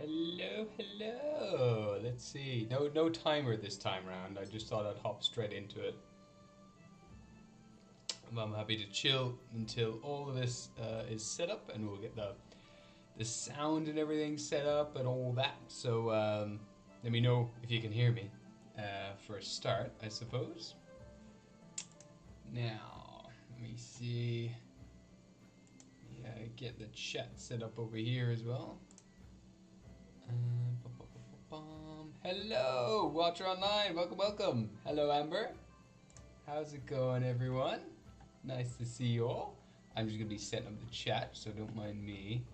Hello, hello. Let's see. No timer this time round. I just thought I'd hop straight into it. I'm happy to chill until all of this is set up, and we'll get the sound and everything set up and all that. So let me know if you can hear me for a start, I suppose. Now, let me see. Yeah, get the chat set up over here as well. Hello, Watcher Online. Welcome, welcome. Hello, Amber. How's it going, everyone? Nice to see you all. I'm just gonna be setting up the chat, so don't mind me.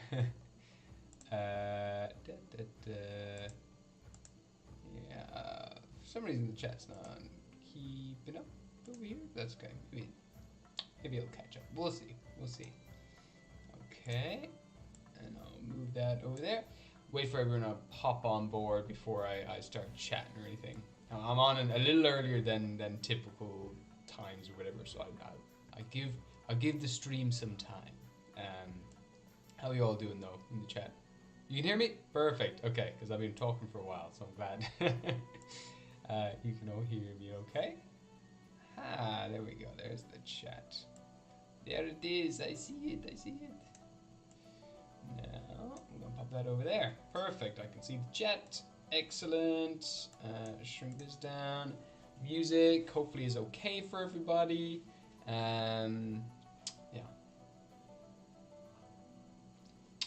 Yeah. For some reason the chat's not keeping up over here. That's okay. Maybe it'll catch up. We'll see. We'll see. Okay. And I'll move that over there. Wait for everyone to pop on board before I start chatting or anything. I'm on a little earlier than typical times or whatever, so I give the stream some time. How are you all doing though in the chat? You can hear me? Perfect. Okay, because I've been talking for a while, so I'm glad you can all hear me. Okay. Ah, there we go. There's the chat. There it is. I see it. I see it. Now, I'm going to pop that over there. Perfect. I can see the chat. Excellent. Shrink this down. Music, hopefully, is okay for everybody. Yeah.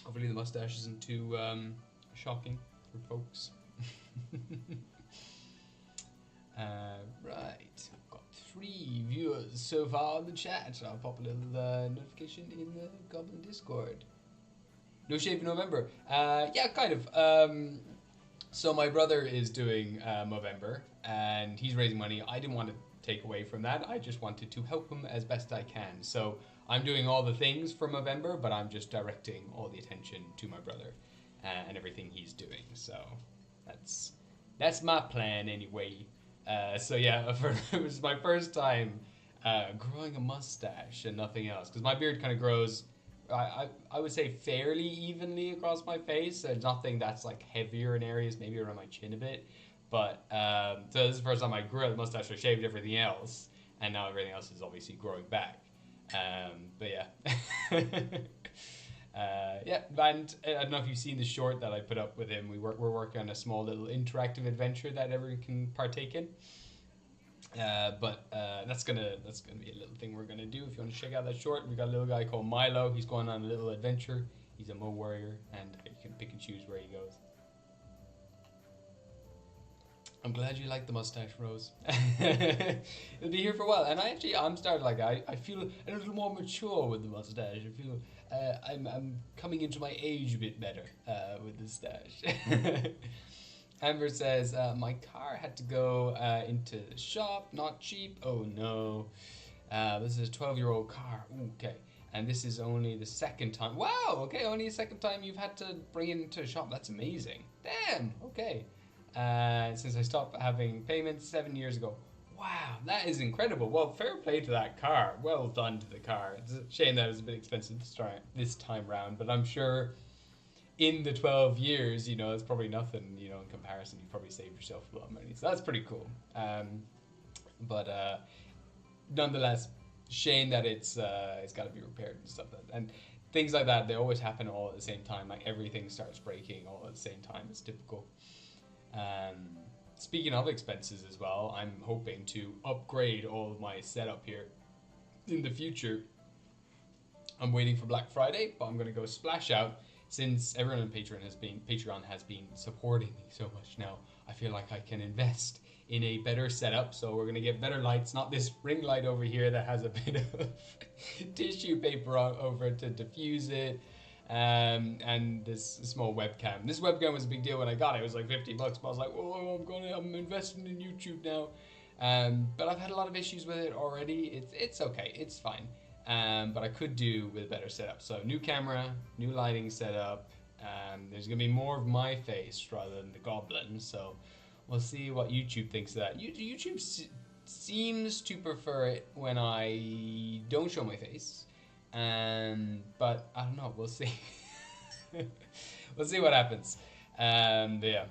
Hopefully the mustache isn't too shocking for folks. Right. I've got 3 viewers so far in the chat. I'll pop a little notification in the Goblin Discord. No shave in November. Yeah, kind of. So my brother is doing Movember, and he's raising money. I didn't want to take away from that. I just wanted to help him as best I can. So I'm doing all the things for Movember, but I'm just directing all the attention to my brother and everything he's doing. So that's my plan anyway. So yeah, it was my first time growing a mustache and nothing else, because my beard kind of grows. I would say fairly evenly across my face. There's nothing that's like heavier in areas, maybe around my chin a bit. But so this is the first time I grew out the mustache. I shaved everything else, and now everything else is obviously growing back. But yeah, yeah. And I don't know if you've seen the short that I put up with him. We're working on a small little interactive adventure that everyone can partake in. But that's gonna be a little thing we're gonna do. If you want to check out that short, we got a little guy called Milo. He's going on a little adventure. He's a Mo warrior, and you can pick and choose where he goes. I'm glad you like the mustache, Rose. It'll be here for a while, and I'm starting like I feel a little more mature with the mustache. I feel I'm coming into my age a bit better with the stash. Amber says, my car had to go into the shop, not cheap. Oh no. This is a 12-year-old car. Okay. And this is only the second time. Wow, okay, only the second time you've had to bring it into the shop. That's amazing. Damn, okay. Since I stopped having payments 7 years ago. Wow, that is incredible. Well, fair play to that car. Well done to the car. It's a shame that it was a bit expensive this time round, but I'm sure in the 12 years, you know, it's probably nothing, you know, in comparison. You probably saved yourself a lot of money. So that's pretty cool. But nonetheless, shame that it's got to be repaired and stuff. And things like that, they always happen all at the same time. Like everything starts breaking all at the same time. It's typical. Speaking of expenses as well, I'm hoping to upgrade all of my setup here in the future. I'm waiting for Black Friday, but I'm going to go splash out. Since everyone on Patreon has been supporting me so much now, I feel like I can invest in a better setup. So we're gonna get better lights, not this ring light over here that has a bit of tissue paper over it to diffuse it, and this small webcam. This webcam was a big deal when I got it. It was like $50, but I was like, oh, I'm investing in YouTube now. But I've had a lot of issues with it already. It's okay, it's fine. But I could do with a better setup. So new camera, new lighting setup. There's gonna be more of my face rather than the goblin. So we'll see what YouTube thinks of that. YouTube seems to prefer it when I don't show my face. But I don't know. We'll see. We'll see what happens. But yeah.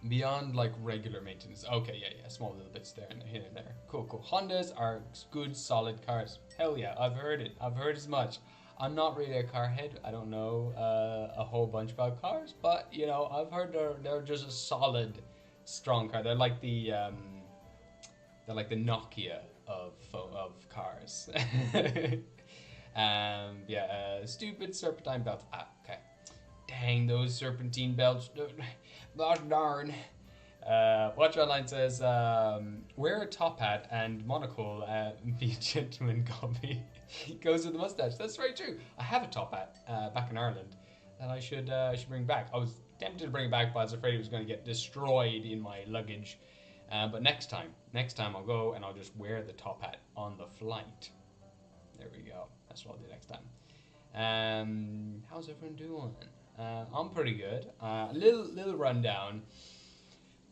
Beyond like regular maintenance. Okay, yeah, small little bits there and here and there. Cool. Hondas are good, solid cars. Hell yeah, I've heard it. I've heard as much. I'm not really a car head. I don't know a whole bunch about cars, but you know, I've heard they're just a solid, strong car. They're like the Nokia of cars. Stupid serpentine belts. Ah, okay. Dang, those serpentine belts. Gosh darn. Watch Online says, wear a top hat and monocle, be a gentleman copy. Goes with the mustache. That's very true. I have a top hat back in Ireland that I should bring back. I was tempted to bring it back, but I was afraid it was going to get destroyed in my luggage. But next time I'll go and I'll just wear the top hat on the flight. There we go. That's what I'll do next time. How's everyone doing? I'm pretty good. Little rundown,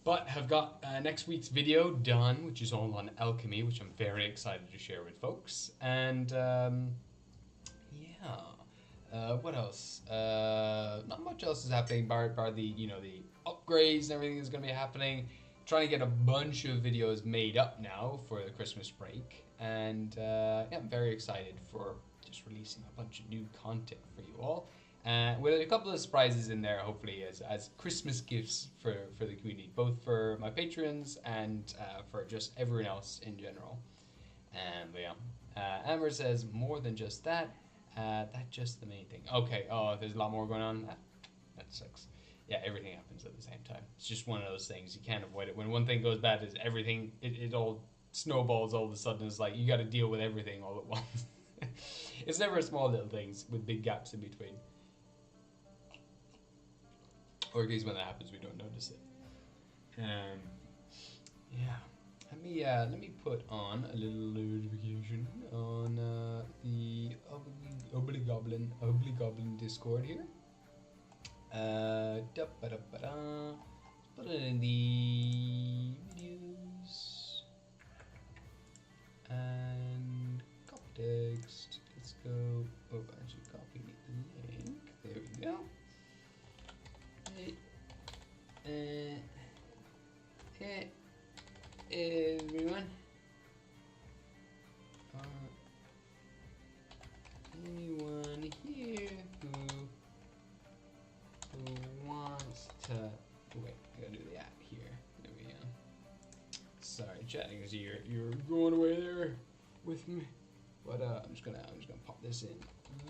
but have got next week's video done, which is all on Alchemy, which I'm very excited to share with folks. And what else? Not much else is happening, bar the the upgrades and everything is going to be happening. Trying to get a bunch of videos made up now for the Christmas break, and I'm very excited for just releasing a bunch of new content for you all. With a couple of surprises in there, hopefully as Christmas gifts for the community, both for my patrons and for just everyone else in general. Amber says more than just that. That's just the main thing. Okay. Oh, there's a lot more going on. That sucks. Yeah, everything happens at the same time. It's just one of those things. You can't avoid it. When one thing goes bad, is everything. It all snowballs all of a sudden. It's like you got to deal with everything all at once. It's never small little things with big gaps in between. Or at least when that happens, we don't notice it. Let me put on a little notification on the Ugly Goblin Discord here. Let's put it in the videos and copy text. Let's go. Oh, actually, copy the link. There we go. Hey, everyone. Anyone here who wants to wait? I gotta do the app here. There we go. Sorry, chatting because you're going away there with me. But I'm just gonna pop this in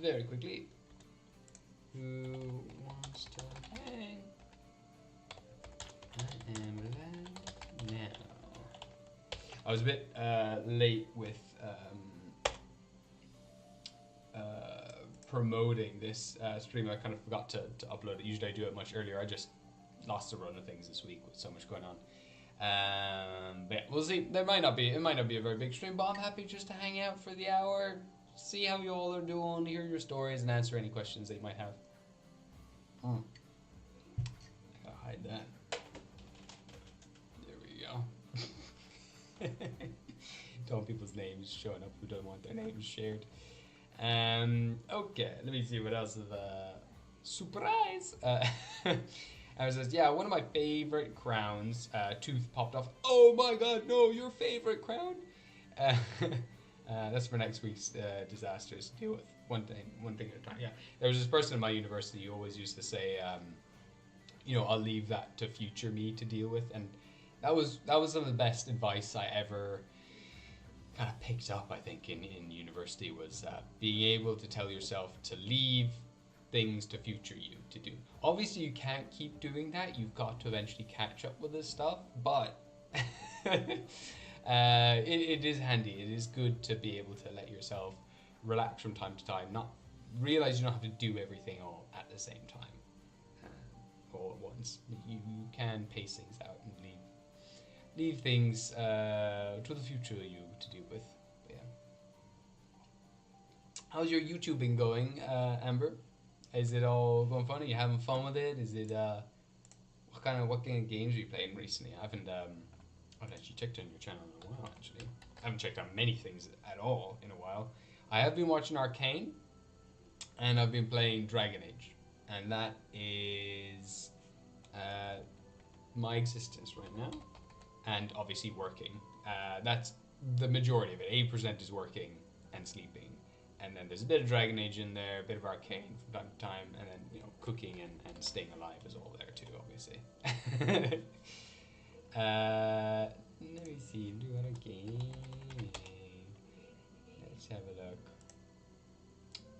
very quickly. Who wants to hang? I am live now. I was a bit late with promoting this stream. I kind of forgot to upload it. Usually I do it much earlier. I just lost the run of things this week with so much going on. But yeah, we'll see. It might not be a very big stream, but I'm happy just to hang out for the hour, see how you all are doing, hear your stories, and answer any questions that you might have. I gotta hide that. There we go. Don't people's names showing up who don't want their names shared. Okay, let me see what else is surprise. I was just, yeah, one of my favorite crowns, tooth popped off. Oh my god, no, your favorite crown? That's for next week's disasters. Deal with one thing at a time. Yeah, there was this person in my university who always used to say, I'll leave that to future me to deal with, and that was some of the best advice I ever kind of picked up, I think, in university, was being able to tell yourself to leave things to future you to do. Obviously, you can't keep doing that. You've got to eventually catch up with this stuff, but it is handy. It is good to be able to let yourself relax from time to time, not realize you don't have to do everything all at the same time, all at once. You can pace things out and leave things to the future you to deal with. But yeah. How's your YouTubing going, Amber? Is it all going fun? Are you having fun with it? Is it what kind of games are you playing recently? I haven't actually checked on your channel in a while. Actually, I haven't checked on many things at all in a while. I have been watching Arcane, and I've been playing Dragon Age, and that is my existence right now, and obviously working. That's the majority of it. 80% is working and sleeping, and then there's a bit of Dragon Age in there, a bit of Arcane from time to time, and then cooking and staying alive is all there too, obviously. Let me see. Do it again. Let's have a look.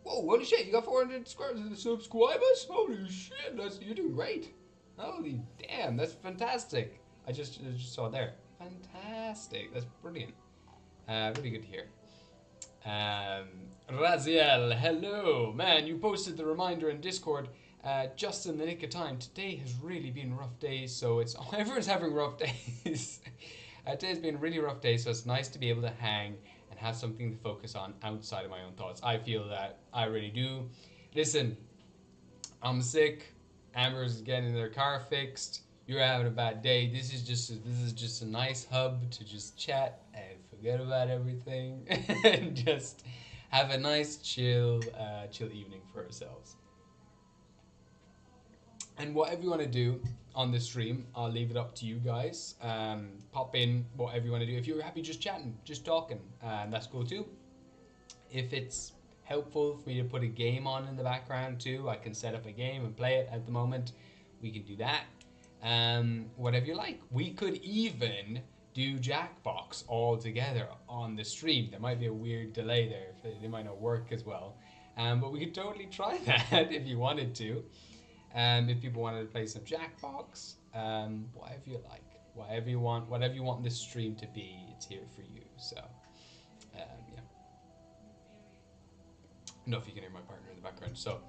Whoa! Holy shit! You got 400 subscribers! Holy shit! You're doing great. Holy damn! That's fantastic. I just saw it there. Fantastic. That's brilliant. Really good to hear. Raziel, hello. Man, you posted the reminder in Discord just in the nick of time. Today has really been rough days, so it's everyone's having rough days. Today's been a really rough day, so it's nice to be able to hang and have something to focus on outside of my own thoughts. I feel that I really do. Listen, I'm sick. Amber's getting their car fixed. You're having a bad day. This is just a nice hub to just chat and forget about everything and just have a nice chill evening for ourselves. And whatever you want to do on the stream, I'll leave it up to you guys. Pop in whatever you want to do. If you're happy just chatting, just talking, that's cool too. If it's helpful for me to put a game on in the background too, I can set up a game and play it at the moment. We can do that. Whatever you like. We could even do Jackbox all together on the stream. There might be a weird delay there. It might not work as well. But we could totally try that if you wanted to. If people wanted to play some Jackbox, whatever you like. Whatever you want this stream to be, it's here for you. So, yeah. I don't know if you can hear my partner in the background. So,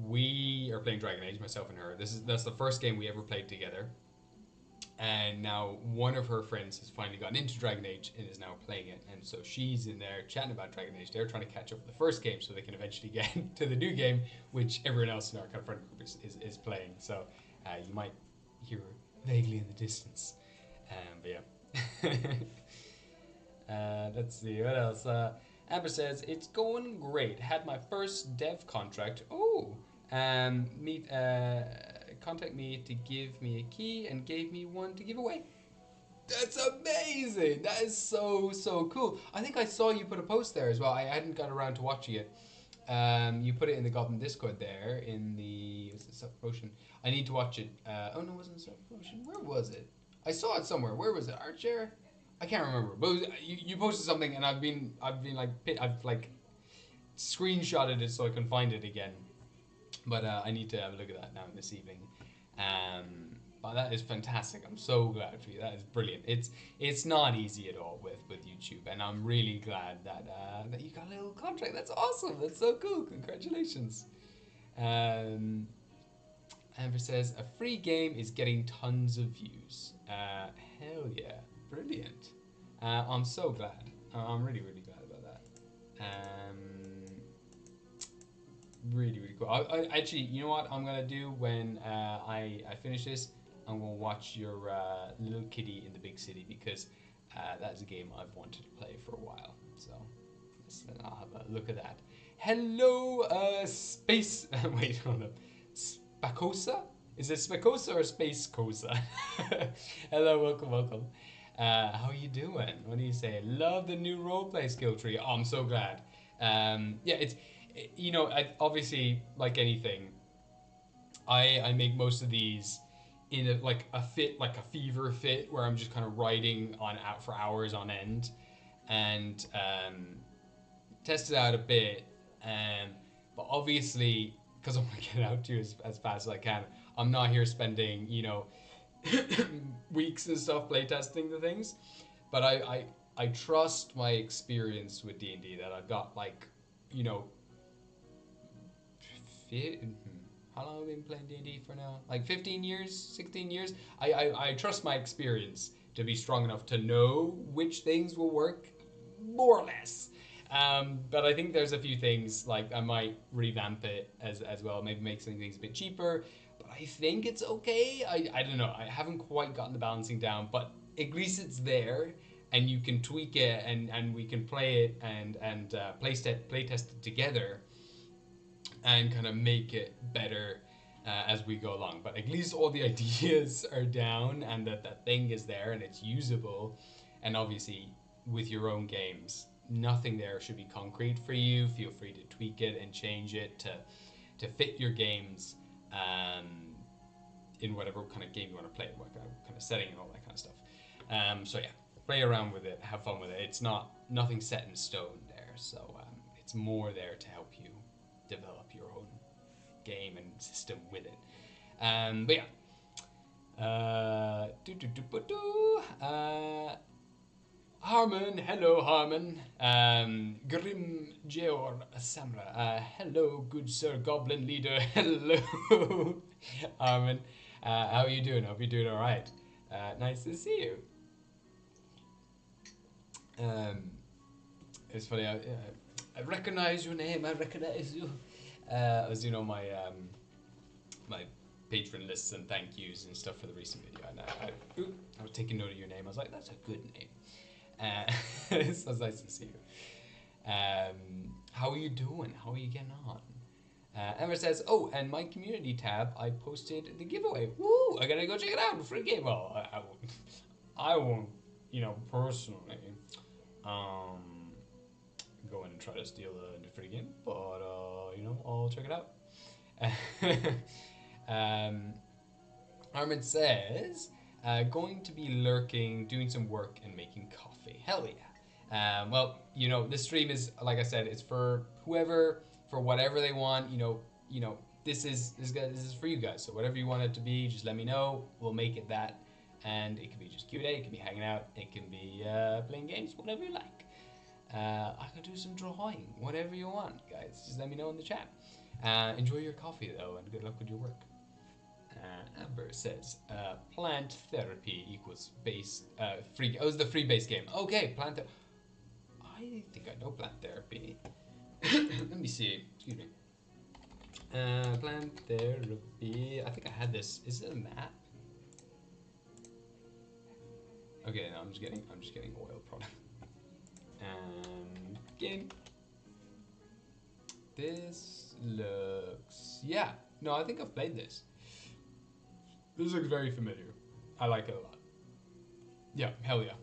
we are playing Dragon Age, myself and her. That's the first game we ever played together. And now one of her friends has finally gotten into Dragon Age and is now playing it. And so she's in there chatting about Dragon Age. They're trying to catch up with the first game so they can eventually get to the new game, which everyone else in our kind of friend group is playing. So you might hear vaguely in the distance. But yeah. Let's see, what else? Amber says, it's going great. Had my first dev contract. Oh, contact me to give me a key and gave me one to give away. That's amazing. That is so cool. I think I saw you put a post there as well. I hadn't got around to watching it. You put it in the Goblin Discord there in the self-promotion. I need to watch it. Oh no, it wasn't self-promotion. Where was it? I saw it somewhere. Where was it? Archer? I can't remember. But you posted something and I've screenshotted it so I can find it again. But I need to have a look at that now this evening. But that is fantastic. I'm so glad for you. That is brilliant. It's not easy at all with YouTube, and I'm really glad that you got a little contract. That's awesome. That's so cool. Congratulations. Amber says a free game is getting tons of views. Hell yeah, brilliant. I'm so glad. I'm really glad about that. Really cool. I actually, you know what I'm gonna do when I finish this? I'm gonna watch your little kitty in the big city, because that's a game I've wanted to play for a while. So I'll have a look at that. Hello, space. Wait, hold up. Spacosa? Is it Spacosa or Space Cosa? Hello, welcome. How you doing? What do you say? Love the new roleplay skill tree. Oh, I'm so glad. Yeah, it's. You know, obviously, like anything, I make most of these in a fever fit, where I'm just kind of writing out for hours on end, and test it out a bit. But obviously, because I want to get it out to you as fast as I can, I'm not here spending, weeks and stuff playtesting the things. But I trust my experience with D&D, that I've got how long have I been playing D&D for now? Like 15 years, 16 years? I trust my experience to be strong enough to know which things will work, more or less. But I think there's a few things, like I might revamp it as well, maybe make some things a bit cheaper. But I think it's okay. I don't know. I haven't quite gotten the balancing down, but at least it's there, and you can tweak it, and we can play it and playtest it together, and kind of make it better. as we go along. But at least all the ideas are down, and that thing is there and it's usable. And obviously, with your own games, nothing there should be concrete for you. Feel free to tweak it and change it to fit your games in whatever kind of game you want to play, what kind of setting and all that kind of stuff. So yeah, play around with it, have fun with it. It's nothing set in stone there, so it's more there to help you develop your own game and system with it. But yeah. Harmon, hello Harmon. Grim Geor Samra, hello good sir Goblin Leader, hello Harmon. How are you doing? Hope you're doing alright. Nice to see you. It's funny, I recognize your name, I recognize you. I was doing all my my patron lists and thank yous and stuff for the recent video, and I was taking note of your name. I was like, that's a good name. So it's nice to see you. How are you doing? How are you getting on? Emma says, oh, and my community tab, I posted the giveaway. Woo! I gotta go check it out. Free game. Well, I won't, personally, go in and try to steal the free game, but I'll check it out. Armin says, going to be lurking, doing some work, and making coffee. Hell yeah. Well, this stream is, like I said, it's for whoever, for whatever they want. This is for you guys. So whatever you want it to be, just let me know. We'll make it that. And it can be just Q&A, it can be hanging out, it can be playing games, whatever you like. I can do some drawing, whatever you want, guys. Just let me know in the chat. Enjoy your coffee, though, and good luck with your work. Amber says, plant therapy equals base, free, oh, it's the free base game. Okay, I think I know plant therapy. Let me see, excuse me. Plant therapy, I think I had this, is it a map? Okay, no, I'm just getting oil product. Game. This looks, yeah, no, I think I've played this. This looks very familiar. I like it a lot. Yeah, hell yeah.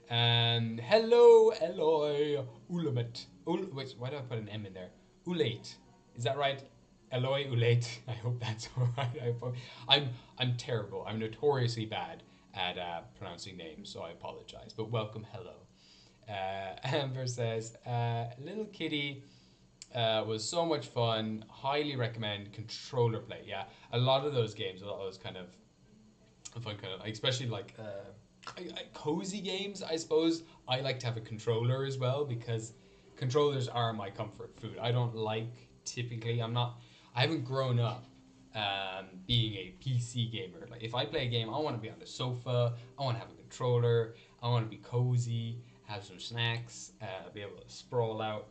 Hello, Eloy Ulamet. Wait, why do I put an M in there? Ulate. Is that right? Eloy Ulate. I hope that's alright. I'm terrible. I'm notoriously bad at pronouncing names, so I apologize. But welcome, hello. Amber says, Little Kitty was so much fun. Highly recommend controller play. Yeah, a lot of those games, a lot of those kind of fun, especially like cozy games, I suppose. I like to have a controller as well because controllers are my comfort food. I don't like, typically, I haven't grown up being a PC gamer. Like if I play a game, I want to be on the sofa, I want to have a controller, I want to be cozy, have some snacks, be able to sprawl out.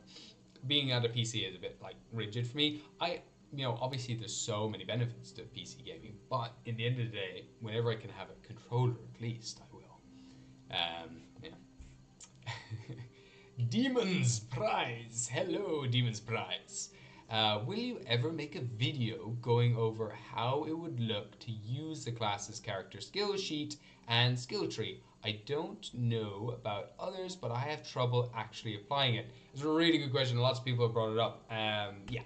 Being on a PC is a bit like rigid for me. Obviously there's so many benefits to PC gaming, but in the end of the day, whenever I can have a controller, at least I will. Yeah. Demon's Prize. Hello, Demon's Prize. Will you ever make a video going over how it would look to use the class's character skill sheet and skill tree? I don't know about others, but I have trouble actually applying it. It's a really good question. Lots of people have brought it up. Yeah,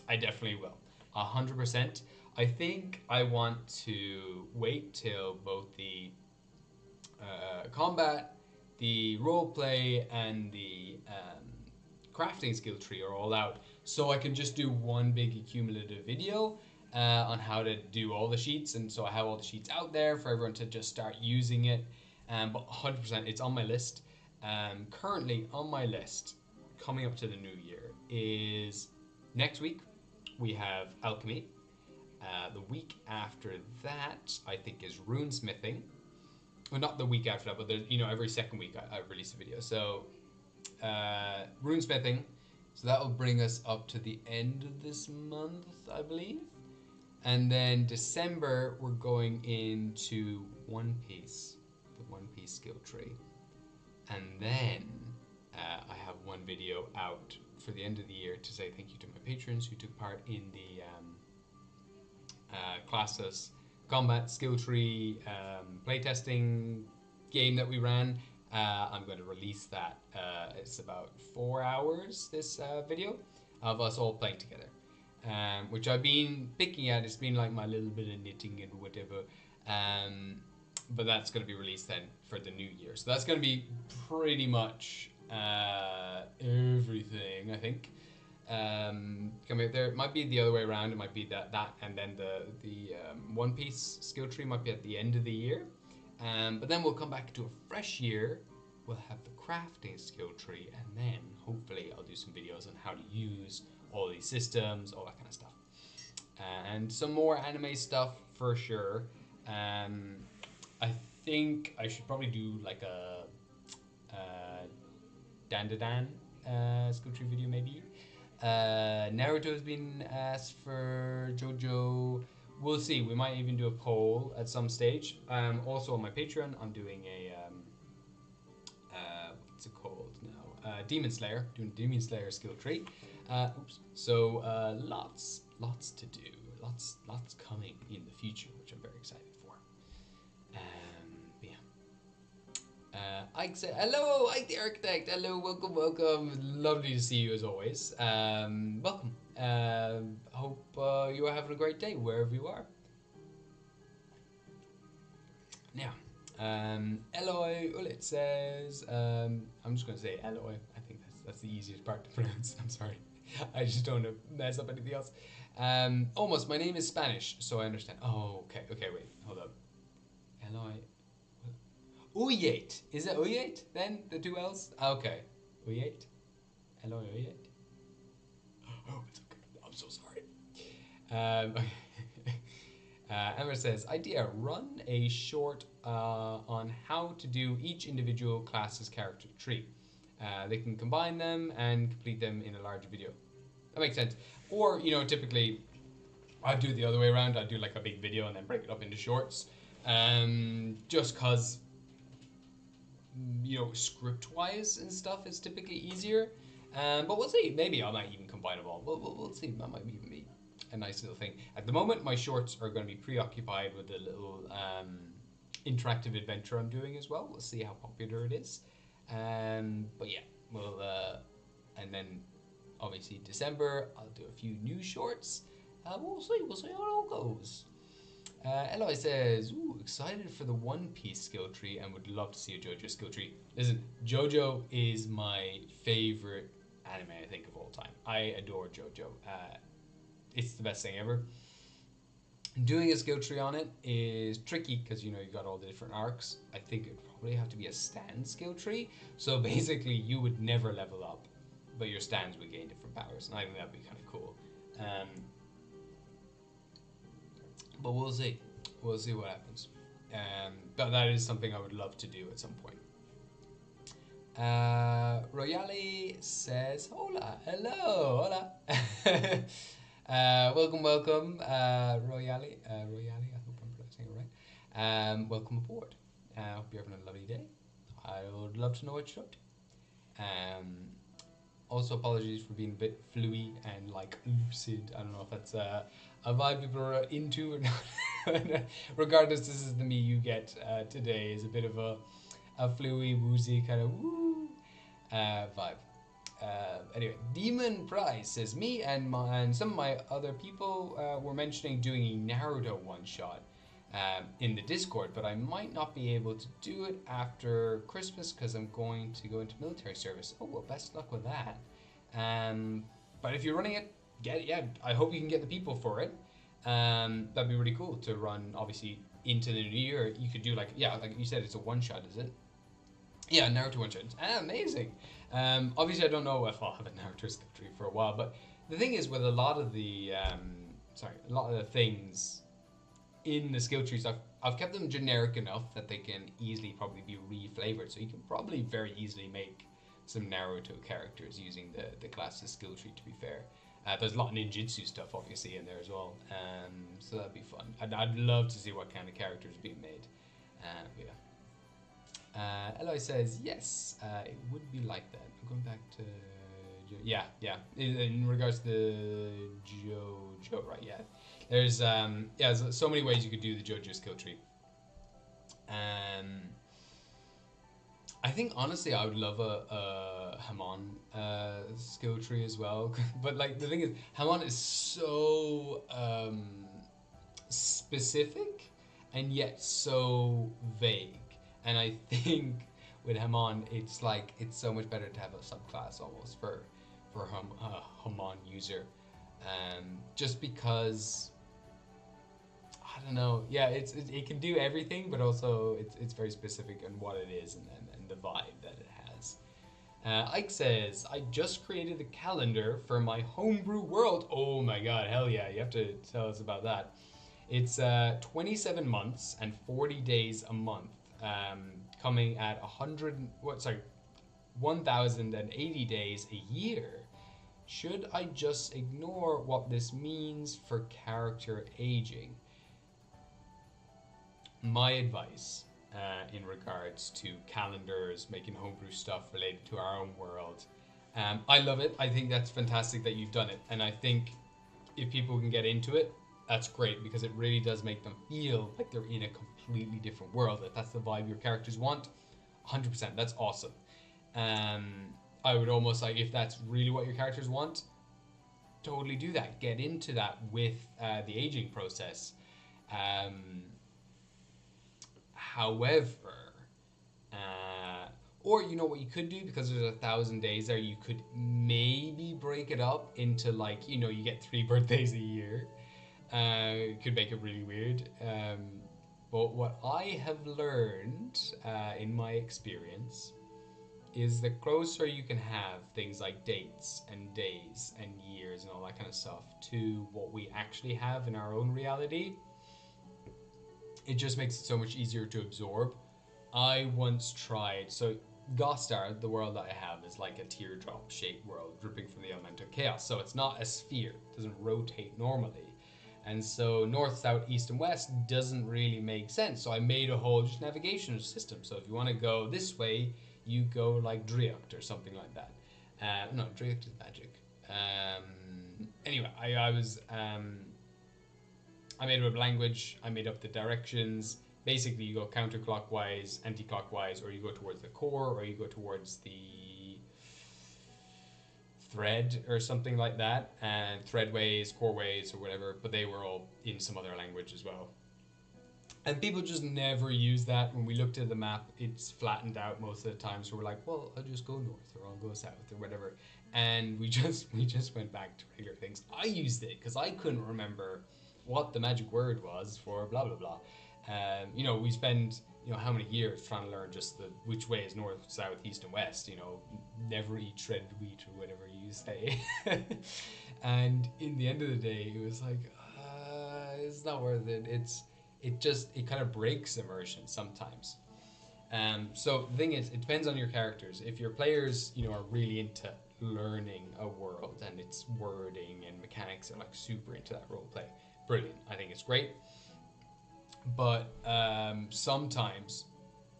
I definitely will. 100%. I think I want to wait till both the combat, the roleplay, and the crafting skill tree are all out, so I can just do one big accumulative video on how to do all the sheets, and so I have all the sheets out there for everyone to just start using it. But 100%, it's on my list. Currently on my list, coming up to the new year, is next week we have Alchemy. The week after that, I think, is runesmithing. Well, not the week after that, but every second week I release a video. So runesmithing. So that will bring us up to the end of this month, I believe. And then December, we're going into One Piece, the One Piece skill tree. And then I have one video out for the end of the year to say thank you to my patrons who took part in the classes, combat, skill tree, playtesting game that we ran. I'm going to release that. It's about 4 hours, this video, of us all playing together. Which I've been picking at. It's been like my little bit of knitting and whatever. But that's going to be released then for the new year. So that's going to be pretty much everything, I think. Coming up there. It might be the other way around. It might be that and then the One Piece skill tree might be at the end of the year. But then we'll come back to a fresh year. We'll have the crafting skill tree, and then hopefully I'll do some videos on how to use all these systems, all that kind of stuff, and some more anime stuff for sure. I think I should probably do like a Dan skill tree video maybe. Naruto has been asked for, JoJo. We'll see. We might even do a poll at some stage. Also on my Patreon, I'm doing a what's it called now? Demon Slayer. Doing Demon Slayer skill tree. So lots to do. Lots coming in the future, which I'm very excited for. Ike said, hello, Ike the Architect. Hello, welcome. Lovely to see you as always. Welcome. Hope you are having a great day wherever you are. Now, Eloy Ulit says, I'm just going to say Eloy. I think that's the easiest part to pronounce. I'm sorry. I just don't want to mess up anything else. Almost. My name is Spanish, so I understand. Oh, okay. Okay, wait. Hold up. Eloy. Uyate. Is it Uyate then? The two L's? Okay. Uyate. Eloy Uyate. Oh, it's okay. I'm so sorry. Emma says, idea, run a short on how to do each individual class's character tree. They can combine them and complete them in a larger video. That makes sense. Or, you know, typically I'd do it the other way around. I'd do like a big video and then break it up into shorts. Just because, you know, script-wise and stuff is typically easier. But we'll see. Maybe I might even combine them all. We'll see. That might even be a nice little thing. At the moment, my shorts are going to be preoccupied with the little interactive adventure I'm doing as well. We'll see how popular it is. But yeah, we'll and then obviously December I'll do a few new shorts. We'll see how it all goes. Eloy says, ooh, excited for the One Piece skill tree and would love to see a JoJo skill tree. Listen, JoJo is my favorite anime, I think, of all time. I adore JoJo. It's the best thing ever. Doing a skill tree on it is tricky because, you know, you got all the different arcs. I think it'd probably have to be a stand skill tree. So basically you would never level up, but your stands would gain different powers. And I think that'd be kind of cool. But we'll see. We'll see what happens. But that is something I would love to do at some point. Royale says, hola, hello, hola. Welcome, Royale. I hope I'm pronouncing it right. Welcome aboard. I hope you're having a lovely day. I would love to know what you're up to. Also, apologies for being a bit fluey and like lucid. I don't know if that's a vibe people are into or not. Regardless, this is the me you get today. Is a bit of a fluey, woozy kind of woo vibe. Anyway, Demon Price says, me and some of my other people were mentioning doing a Naruto one-shot in the Discord, but I might not be able to do it after Christmas because I'm going to go into military service. Oh, well, best luck with that. But if you're running it, get it. Yeah, I hope you can get the people for it. That'd be really cool to run, obviously, into the new year. You could do like you said, it's a one-shot, is it? Yeah, Naruto one-shot. Amazing. Obviously, I don't know if I'll have a Naruto skill tree for a while, but the thing is, with a lot of the things in the skill trees, I've kept them generic enough that they can easily probably be re-flavored. So you can probably very easily make some Naruto characters using the class's skill tree, to be fair. There's a lot of ninjutsu stuff, obviously, in there as well. So that'd be fun. I'd love to see what kind of characters are being made. Eloy says, yes, it would be like that. I'm going back to... Yeah. In regards to JoJo, right, yeah. There's yeah, so many ways you could do the JoJo skill tree. I think honestly I would love a Hamon skill tree as well. But like the thing is, Hamon is so specific and yet so vague. And I think with Hamon, it's like it's so much better to have a subclass almost for a Hamon user, just because I don't know. Yeah, it can do everything, but also it's very specific on what it is and the vibe that it has. Ike says, I just created the calendar for my homebrew world. Oh my god, hell yeah, you have to tell us about that. It's 27 months and 40 days a month, coming at 1,080 days a year. Should I just ignore what this means for character aging? My advice in regards to calendars, making homebrew stuff related to our own world, I love it. I think that's fantastic that you've done it, and I think if people can get into it, that's great, because it really does make them feel like they're in a completely different world. If that's the vibe your characters want, 100%, that's awesome. I would almost like, if that's really what your characters want, totally do that. Get into that with the aging process. However, or you know what you could do, because there's 1,000 days there, you could maybe break it up into, like, you know, you get 3 birthdays a year. It could make it really weird. But what I have learned in my experience is the closer you can have things like dates and days and years and all that kind of stuff to what we actually have in our own reality, it just makes it so much easier to absorb. I once tried, so Gostar, the world that I have, is like a teardrop shaped world dripping from the elemental chaos. So it's not a sphere, it doesn't rotate normally. And so north, south, east, and west doesn't really make sense. So I made a whole just navigation system. So if you want to go this way, you go like Driucht or something like that. No, Driucht is magic. Anyway, I made up a language, I made up the directions. Basically, you go counterclockwise, anti-clockwise, or you go towards the core, or you go towards the thread or something like that. And threadways, coreways, or whatever, but they were all in some other language as well. And people just never use that. When we looked at the map, it's flattened out most of the time. So we're like, well, I'll just go north, or I'll go south, or whatever. And we just went back to regular things. I used it because I couldn't remember what the magic word was for blah blah blah. You know, we spend, you know, how many years trying to learn just which way is north, south, east, and west. You know, never eat shredded wheat or whatever you say. And in the end of the day, it was like, it's not worth it. It kind of breaks immersion sometimes. So the thing is, it depends on your characters. If your players, you know, are really into learning a world and its wording and mechanics, are like super into that role play, brilliant. I think it's great. But sometimes,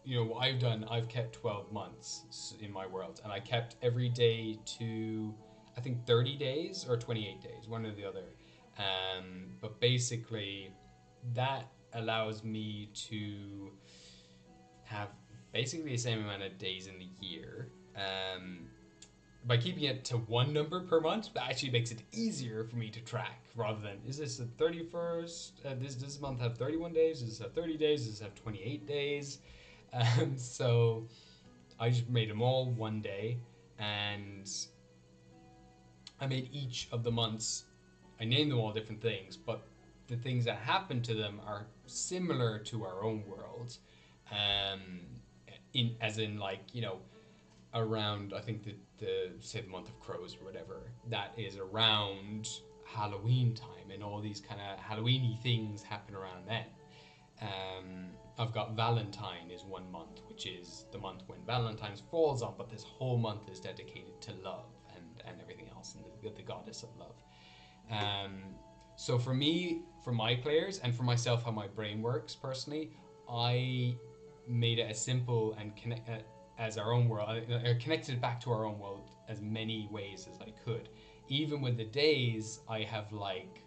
you know, what I've done, I've kept 12 months in my world, and I kept every day to, I think, 30 days or 28 days, one or the other. But basically, that allows me to have basically the same amount of days in the year. By keeping it to one number per month, that actually makes it easier for me to track, rather than, is this the 31st? Does this month have 31 days? Does this have 30 days? Does this have 28 days? So I just made them all one day, and I made each of the months, I named them all different things, but the things that happen to them are similar to our own world. As in, like, you know, around, I think say the month of crows or whatever, that is around Halloween time, and all these kind of Halloween-y things happen around then. I've got Valentine is 1 month, which is the month when Valentine's falls on, but this whole month is dedicated to love and everything else, and the goddess of love. So for me, for my players, and for myself, how my brain works personally, I made it as simple and as our own world. I connected it back to our own world as many ways as I could. Even with the days, I have like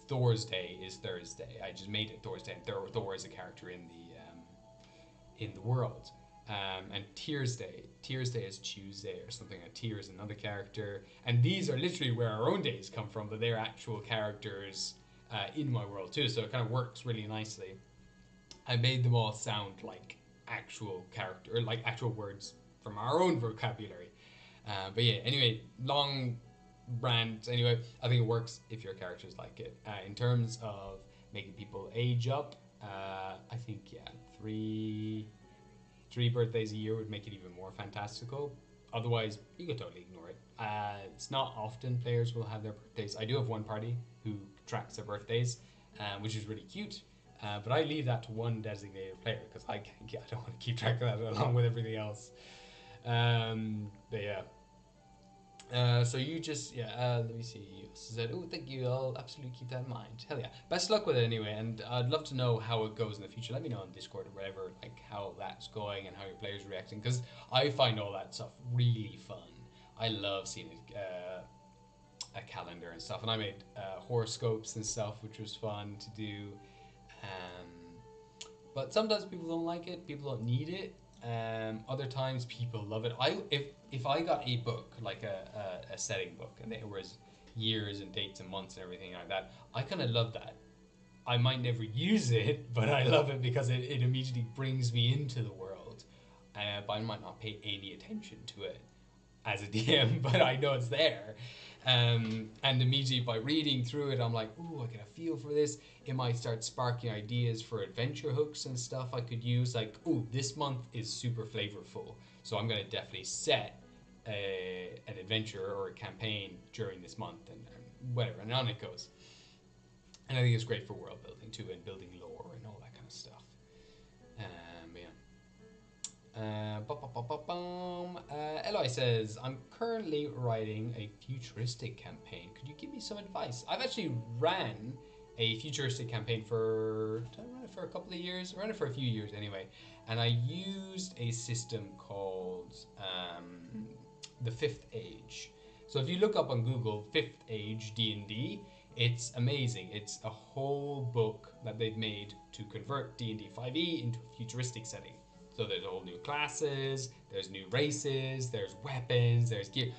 Thor's Day is Thursday. I just made it Thor's Day, and Thor is a character in the world. And Tears Day is Tuesday or something. Tyr is another character, and these are literally where our own days come from, but they're actual characters in my world too. So it kind of works really nicely. I made them all sound like actual character, or like actual words from our own vocabulary. But yeah, anyway, long rant. Anyway, I think it works if your characters like it. In terms of making people age up, I think three birthdays a year would make it even more fantastical. Otherwise, you could totally ignore it. It's not often players will have their birthdays. I do have one party who tracks their birthdays, which is really cute. But I leave that to one designated player because I don't want to keep track of that along with everything else. But yeah. So you just, let me see. You said, oh, thank you. I'll absolutely keep that in mind. Hell yeah. Best of luck with it anyway. And I'd love to know how it goes in the future. Let me know on Discord or whatever, like how that's going and how your players are reacting. Because I find all that stuff really fun. I love seeing a calendar and stuff. And I made horoscopes and stuff, which was fun to do. But sometimes people don't like it. People don't need it. Other times people love it. If I got a book, like a setting book, and there was years and dates and months and everything like that, I kind of love that. I might never use it, but I love it because it immediately brings me into the world. But I might not pay any attention to it as a DM, but I know it's there. And immediately by reading through it, I'm like, ooh, I get a feel for this. It might start sparking ideas for adventure hooks and stuff I could use. Like, ooh, this month is super flavorful, so I'm going to definitely set an adventure or a campaign during this month and whatever, and on it goes. And I think it's great for world building too, and building lore and all that kind of stuff. Eloy says, I'm currently writing a futuristic campaign. Could you give me some advice? I've actually ran a futuristic campaign for a couple of years. I ran it for a few years anyway. And I used a system called the Fifth Age. So if you look up on Google Fifth Age D&D, it's amazing. It's a whole book that they've made to convert D&D 5e into a futuristic setting. So there's all new classes, there's new races, there's weapons, there's gear.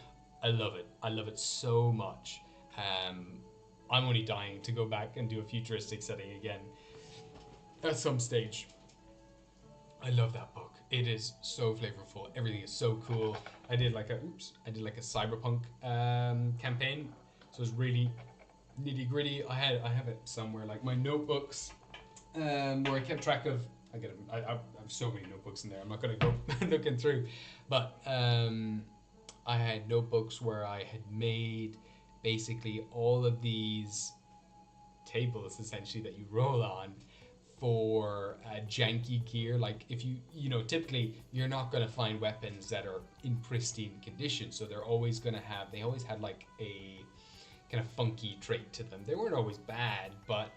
I love it. I love it so much. I'm only dying to go back and do a futuristic setting again at some stage. I love that book. It is so flavorful. Everything is so cool. I did like a cyberpunk campaign. So it's really nitty gritty. I have it somewhere, like my notebooks, where I kept track of. I have so many notebooks in there. I'm not going to go looking through, but I had notebooks where I had made basically all of these tables essentially that you roll on for janky gear. Like if typically you're not going to find weapons that are in pristine condition, so they're always going to have. They always had like a kind of funky trait to them. They weren't always bad, but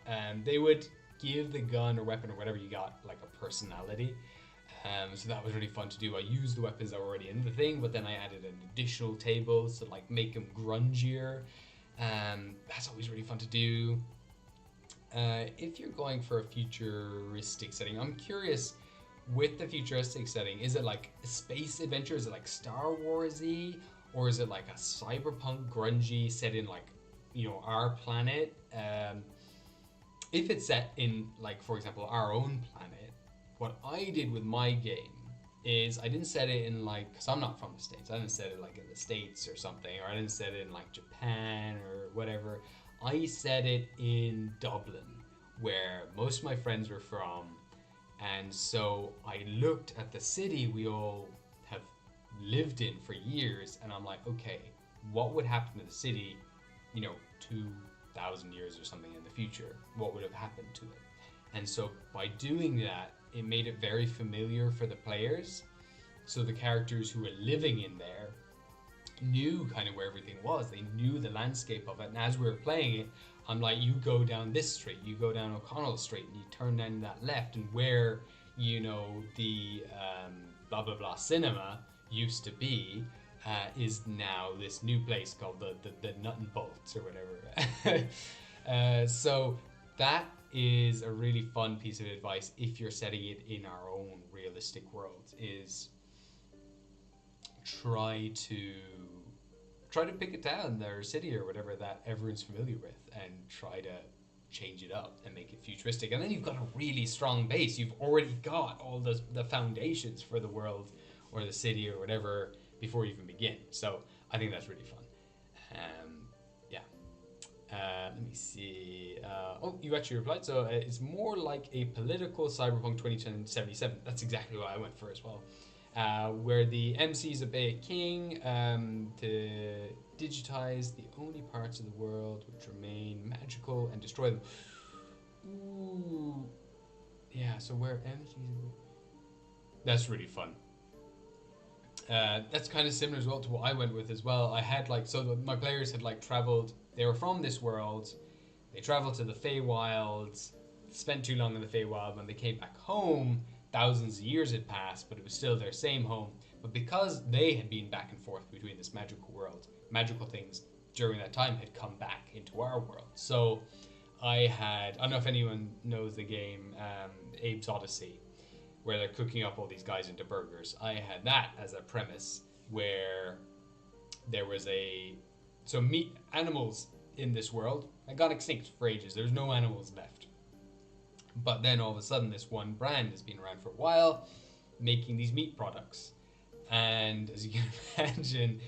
they would give the gun or weapon or whatever you got like a personality. So that was really fun to do. I used the weapons that were already in the thing, but then I added an additional table to like make them grungier. That's always really fun to do. If you're going for a futuristic setting, I'm curious, with the futuristic setting, is it like a space adventure? Is it like Star Wars-y? Or is it like a cyberpunk grungy set in like, our planet? If it's set in, like, for example, our own planet, what I did with my game is I didn't set it in, like, because I'm not from the States, I didn't set it, like, in the States or something, or I didn't set it in, like, Japan or whatever. I set it in Dublin, where most of my friends were from, and so I looked at the city we all have lived in for years, and I'm like, okay, what would happen to the city, 2,000 years or something in the future? What would have happened to it? And so by doing that, it made it very familiar for the players. So the characters who were living in there knew kind of where everything was. They knew the landscape of it. And as we were playing it, I'm like, you go down this street, you go down O'Connell Street, and you turn down that left, and where, the blah, blah, blah cinema used to be, is now this new place called the Nut and Bolts or whatever. So that is a really fun piece of advice if you're setting it in our own realistic world, is try to pick a town or city or whatever that everyone's familiar with and try to change it up and make it futuristic. And then you've got a really strong base. You've already got all the foundations for the world or the city or whatever before you even begin. So I think that's really fun. Let me see. Oh, you actually replied. So it's more like a political Cyberpunk 2077. That's exactly what I went for as well. Where the MCs obey a king to digitize the only parts of the world which remain magical and destroy them. Ooh. Yeah, so where MCs... That's really fun. That's kind of similar as well to what I went with as well. I had my players had traveled. They were from this world. They traveled to the Feywilds, spent too long in the Feywild. When they came back home, thousands of years had passed, but it was still their same home. But because they had been back and forth between this magical world, magical things during that time had come back into our world. So I don't know if anyone knows the game Abe's Odyssey, where they're cooking up all these guys into burgers. I had that as a premise where there was meat animals in this world had gone extinct for ages. There's no animals left. But then all of a sudden this one brand has been around for a while making these meat products. And as you can imagine,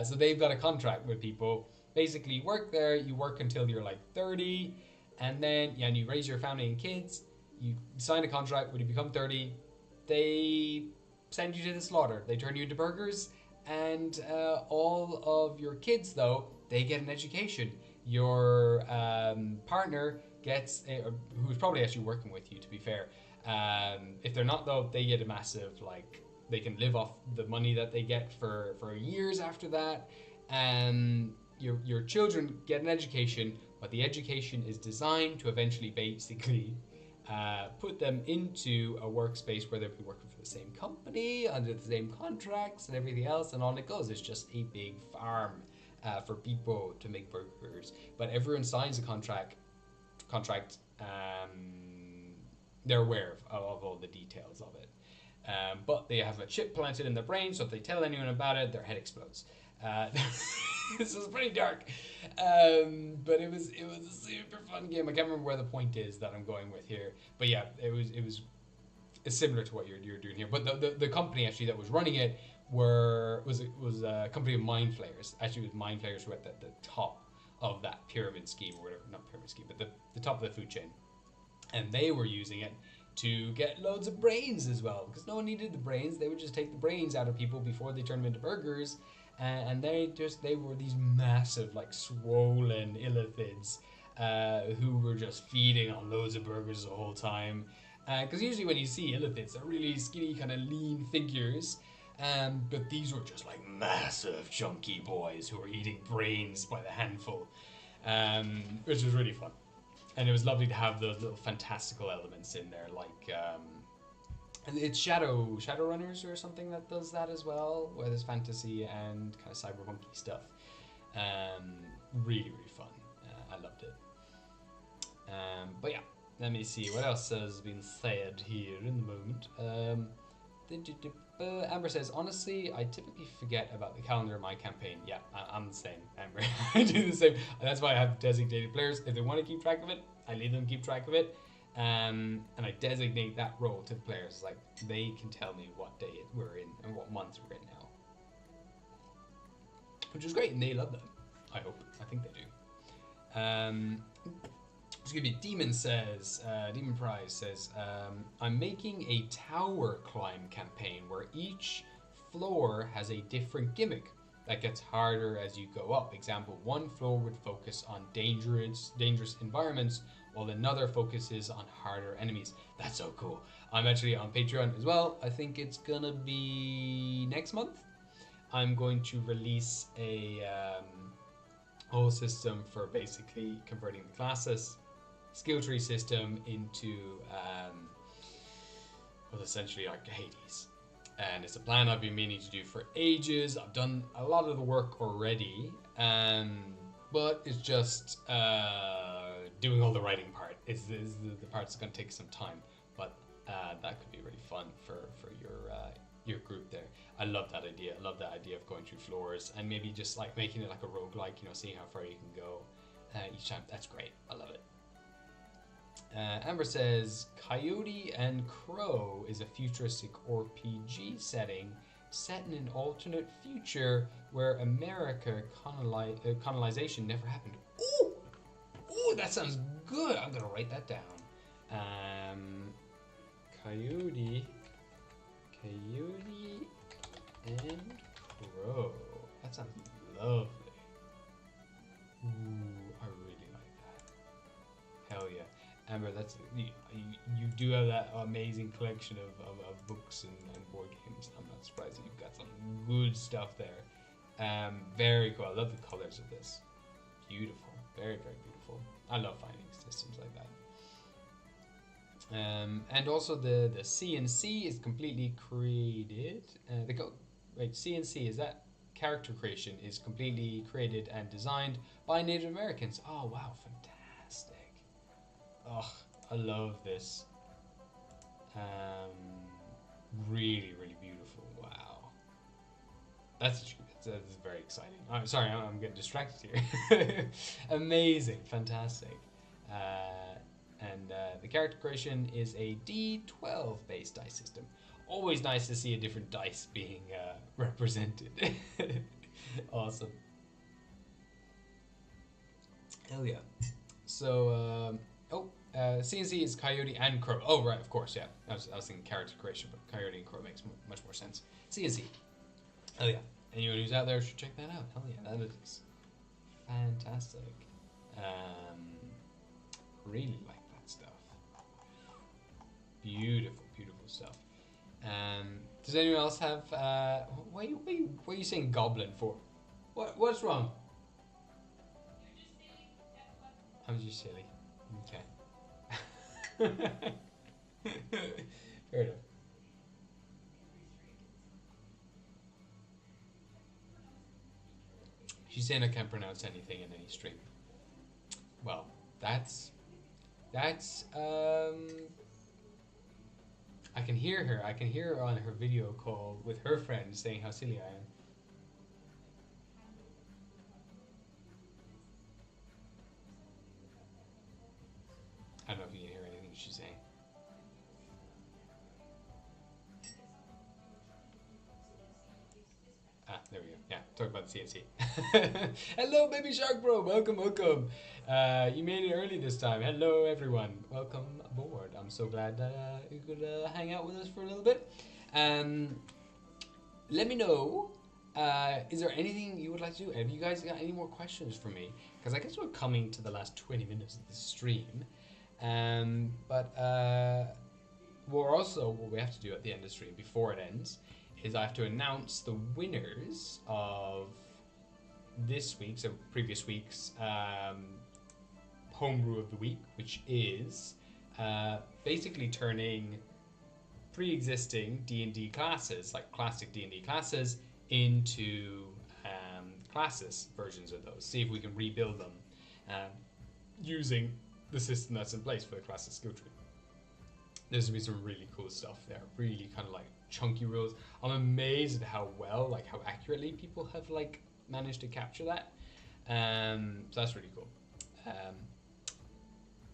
so they've got a contract with people. Basically, you work there, you work until you're 30, and then and you raise your family and kids. You sign a contract. When you become 30, they send you to the slaughter. They turn you into burgers, and all of your kids, though, they get an education. Your partner gets, who's probably actually working with you, to be fair. If they're not, though, they get a massive, they can live off the money that they get for years after that. Your children get an education, but the education is designed to eventually basically put them into a workspace where they'll be working for the same company, under the same contracts and everything else, and on it goes. It's just a big farm for people to make burgers. But everyone signs a contract. They're aware of all the details of it. But they have a chip planted in their brain, so if they tell anyone about it, their head explodes. This is pretty dark, but it was a super fun game. I can't remember where the point is that I'm going with here, but yeah, it's similar to what you're doing here. But the company actually that was running it was a company of mind flayers. Actually, it was mind flayers who were at the top of that pyramid scheme, or whatever, not pyramid scheme, but the top of the food chain, and they were using it to get loads of brains as well, because no one needed the brains. They would just take the brains out of people before they turned them into burgers. And they were these massive, swollen illithids who were just feeding on loads of burgers the whole time. Because usually when you see illithids, they're really skinny, kind of lean figures. But these were just massive, chunky boys who were eating brains by the handful, which was really fun. And it was lovely to have those little fantastical elements in there, and it's Shadowrunners or something that does that as well, where there's fantasy and kind of cyberpunky stuff. Really, really fun. I loved it. But yeah, let me see what else has been said here in the moment. Amber says, honestly, I typically forget about the calendar of my campaign. Yeah, I'm the same, Amber. I do the same. And that's why I have designated players. If they want to keep track of it, I leave them keep track of it. And I designate that role to the players. They can tell me what day we're in and what month we're in now. Which is great, and they love them. I hope. I think they do. Excuse me, Demon Prize says, I'm making a tower climb campaign where each floor has a different gimmick that gets harder as you go up. Example, one floor would focus on dangerous environments, while another focuses on harder enemies. That's so cool. I'm actually on Patreon as well. I think it's gonna be next month. I'm going to release a whole system for basically converting the classes skill tree system into essentially Hades. And it's a plan I've been meaning to do for ages. I've done a lot of the work already, but it's just doing all the writing part is the part that's going to take some time, but that could be really fun for your group there. I love that idea. I love that idea of going through floors and maybe just like making it like a roguelike, you know, seeing how far you can go each time. That's great. I love it. Amber says, Coyote and Crow is a futuristic RPG setting set in an alternate future where America colonization never happened. Ooh! Ooh, that sounds good. I'm going to write that down. Coyote and Crow. That sounds lovely. Ooh, I really like that. Hell yeah. Amber, that's you do have that amazing collection of books and board games. I'm not surprised that you've got some good stuff there. Very cool. I love the colors of this. Beautiful. Very, very beautiful. I love finding systems like that. And also the CNC is completely created. CNC, is that character creation is completely created and designed by Native Americans. Oh wow, fantastic. Oh, I love this. Really, really beautiful. Wow. That's very exciting. I'm sorry, I'm getting distracted here. Amazing, fantastic. And the character creation is a D12 based dice system. Always nice to see a different dice being represented. Awesome. Hell yeah. So, CNC is Coyote and Crow. Oh, right, of course, yeah. I was thinking character creation, but Coyote and Crow makes much more sense. CNC. Hell yeah. Anyone who's out there should check that out. Hell yeah, that is fantastic. Really like that stuff. Beautiful, beautiful stuff. Does anyone else have... what are you saying goblin for? What's wrong? I'm just silly. Okay. Fair enough. She's saying I can't pronounce anything in any stream. Well, that's I can hear her. I can hear her on her video call with her friends saying how silly I am. I don't know if you can hear anything she's saying. Ah, there we go. Yeah, talk about the CNC. Hello, Baby Shark Bro. Welcome, welcome. You made it early this time. Hello, everyone. Welcome aboard. I'm so glad that you could hang out with us for a little bit. Let me know. Is there anything you would like to do? Have you guys got any more questions for me? Because I guess we're coming to the last 20 minutes of the stream. What we have to do at the end of the stream before it ends is I have to announce the winners of this week's, so previous week's Homebrew of the Week, which is basically turning pre-existing D&D classes, like classic D&D classes, into classes versions of those. See if we can rebuild them using the system that's in place for the classes skill tree. There's gonna be some really cool stuff there, really kind of like chunky rules. I'm amazed at how well, like how accurately people have like managed to capture that. So that's really cool.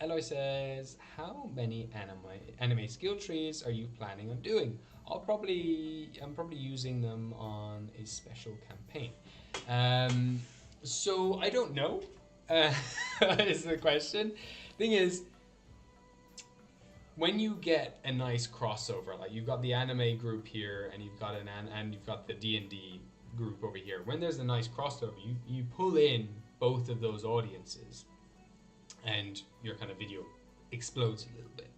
Eloy says, how many anime skill trees are you planning on doing? I'm probably using them on a special campaign. So I don't know. Is the question. Thing is, when you get a nice crossover, like you've got the anime group here, and you've got you've got the D&D group over here. When there's a nice crossover, you pull in both of those audiences, and your kind of video explodes a little bit.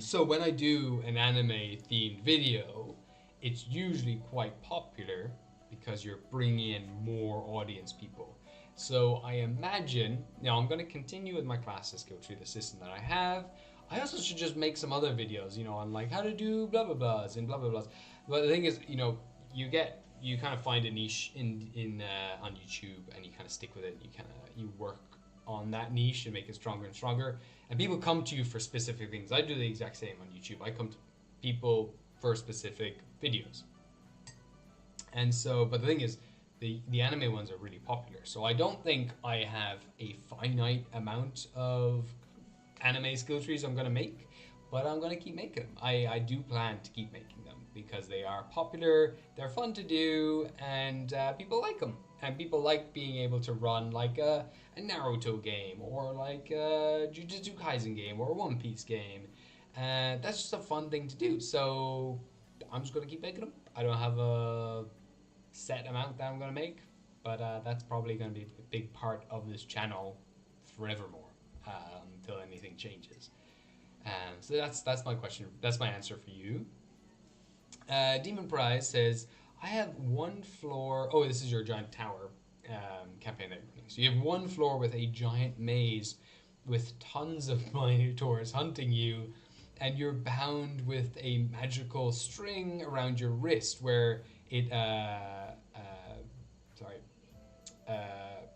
So when I do an anime themed video, it's usually quite popular because you're bringing in more audience people. So I imagine, now I'm going to continue with my classes skill tree, the system that I have. I also should just make some other videos, you know, on like how to do blah blah blahs and blah blah blahs. But the thing is, you know, you get you kind of find a niche in on YouTube, and you kind of stick with it. And you work on that niche and make it stronger and stronger. And people come to you for specific things. I do the exact same on YouTube. I come to people for specific videos. And so, but the thing is, the anime ones are really popular. So I don't think I have a finite amount of anime skill trees I'm going to make, but I'm going to keep making them. I do plan to keep making them because they are popular, they're fun to do, and people like them. And people like being able to run like a Naruto game, or like a Jujutsu Kaisen game, or a One Piece game. That's just a fun thing to do. So I'm just going to keep making them. I don't have a set amount that I'm going to make, but that's probably going to be a big part of this channel forevermore, until anything changes. So that's my question. That's my answer for you. Demon Prize says, I have one floor. Oh, this is your giant tower campaign that you're running. So you have one floor with a giant maze with tons of minotaurs hunting you, and you're bound with a magical string around your wrist where it